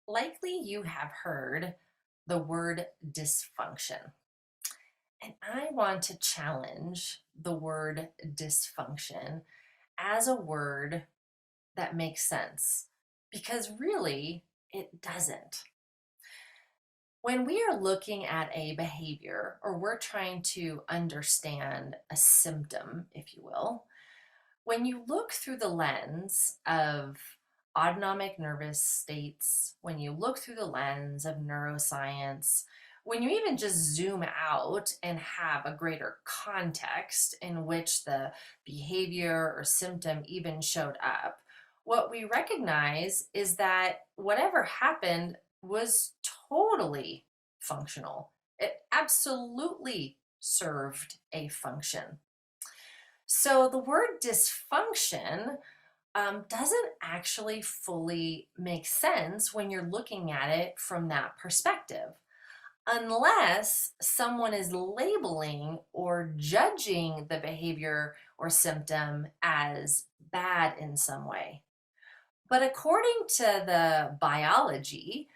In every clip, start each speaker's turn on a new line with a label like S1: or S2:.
S1: Likely you have heard the word dysfunction, and I want to challenge the word dysfunction as a word that makes sense because really it doesn't. When we are looking at a behavior or we're trying to understand a symptom, if you will, when you look through the lens of autonomic nervous states, when you look through the lens of neuroscience, when you even just zoom out and have a greater context in which the behavior or symptom even showed up, what we recognize is that whatever happened was totally functional. It absolutely served a function. So the word dysfunction doesn't actually fully make sense when you're looking at it from that perspective, unless someone is labeling or judging the behavior or symptom as bad in some way. But according to the biology,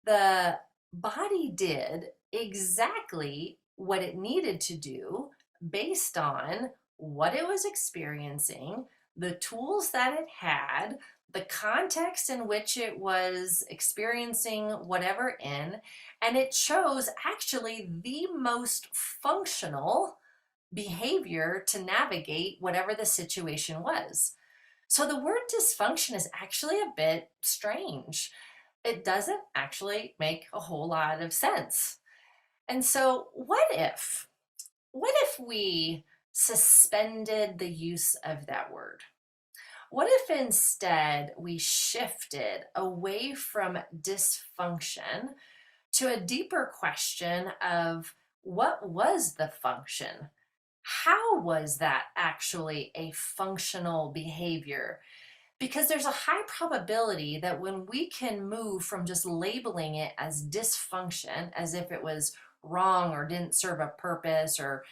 S1: the body did exactly what it needed to do based on what it was experiencing, the tools that it had, the context in which it was experiencing whatever in, and it chose actually the most functional behavior to navigate whatever the situation was. So the word dysfunction is actually a bit strange. It doesn't actually make a whole lot of sense. And so, what if? What if we suspended the use of that word? What if instead we shifted away from dysfunction to a deeper question of what was the function? How was that actually a functional behavior? Because there's a high probability that when we can move from just labeling it as dysfunction, as if it was wrong or didn't serve a purpose or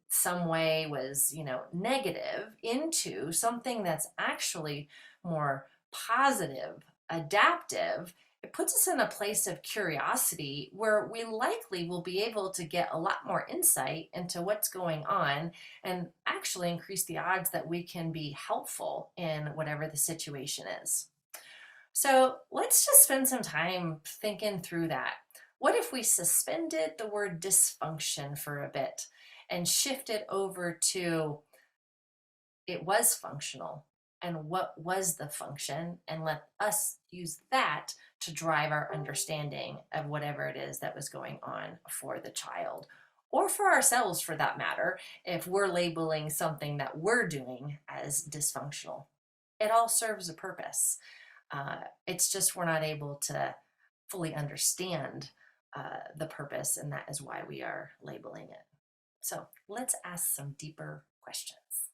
S1: some way was, negative, into something that's actually more positive, adaptive, it puts us in a place of curiosity where we likely will be able to get a lot more insight into what's going on and actually increase the odds that we can be helpful in whatever the situation is. So let's just spend some time thinking through that. What if we suspended the word dysfunction for a bit and shifted over to it was functional and what was the function, and let us use that to drive our understanding of whatever it is that was going on for the child or for ourselves for that matter, if we're labeling something that we're doing as dysfunctional. It all serves a purpose. It's just we're not able to fully understand the purpose, and that is why we are labeling it. So let's ask some deeper questions.